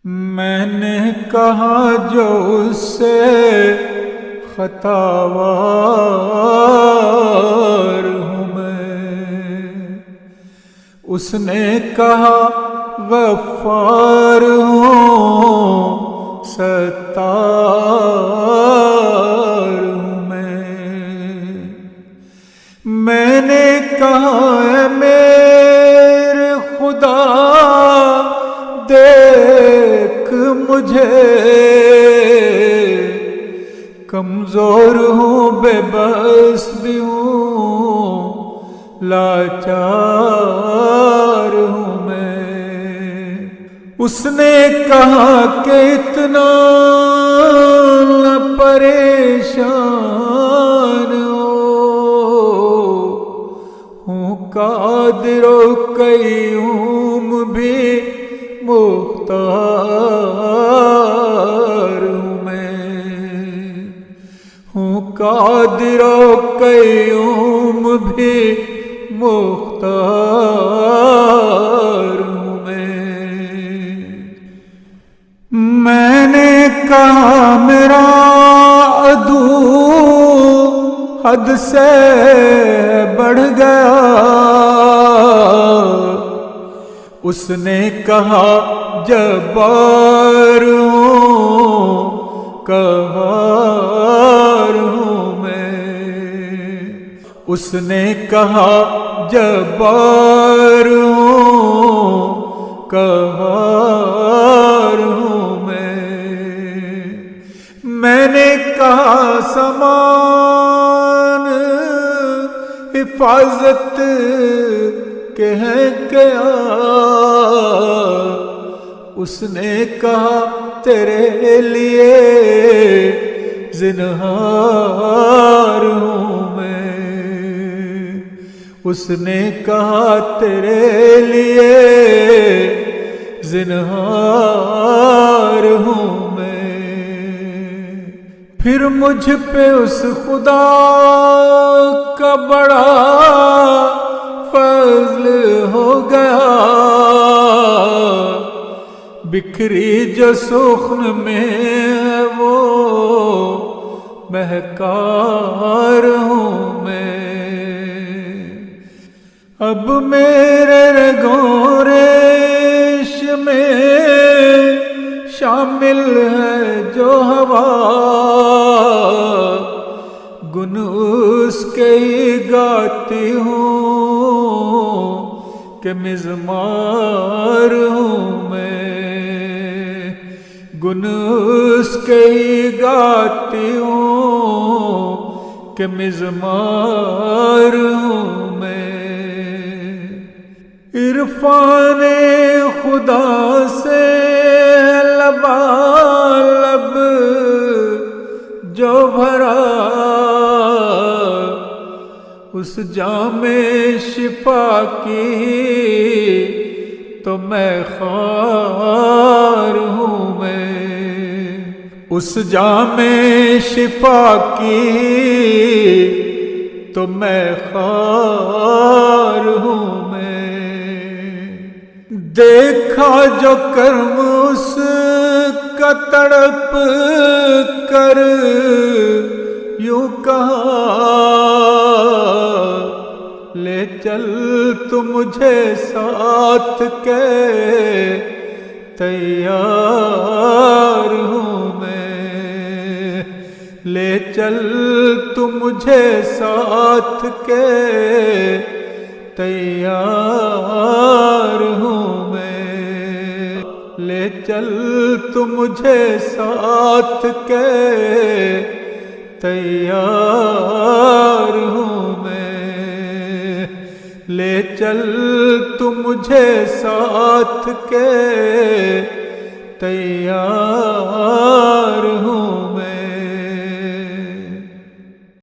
میں نے کہا جو اس سے خطاوار ہوں میں، اس نے کہا غفار ہوں ستار ہوں میں نے کہا اے میرے خدا دیکھ مجھے، کمزور ہوں بے بس بھی ہوں لاچار ہوں میں۔ اس نے کہا کہ اتنا نہ پریشان ہوں قادر و قیوم بھی مختار ہوں میں، ہوں قادر و قیوم بھی مختار ہوں میں نے کہا میرا عدو حد سے بڑھ گیا، اس نے کہا جبار ہوں قہار ہوں میں، اس نے کہا جبار ہوں قہار ہوں میں نے کہا سامان حفاظت کے ہیں کیا، اس نے کہا تیرے لیے زنہار ہوں میں، اس نے کہا تیرے لیے زنہار ہوں میں۔ پھر مجھ پہ اس خدا کا بڑا فضل ہو گیا، بکھری جو سخن میں ہے وہ مہکار ہوں میں، اب میرے رگوں ریش میں شامل ہے جو ہوا، گن اس کے ہی گاتی ہوں کہ مزمار ہوں میں، گن اس کے ہی گاتی ہوں کہ مزمار ہوں میں۔ عرفان خدا سے لبالب جو بھرا، اس جام شفا کی تو میں خوار ہوں میں، اس جام شفا کی تو میں خوار ہوں میں۔ دیکھا جو کرم اس کا تڑپ کر یوں کہا لے چل تو مجھے ساتھ کے تیار ہوں میں، لے چل تو مجھے ساتھ کے تیار ہوں میں، لے چل تو مجھے ساتھ کے تیار ہوں میں، لے چل تو مجھے ساتھ کے تیار ہوں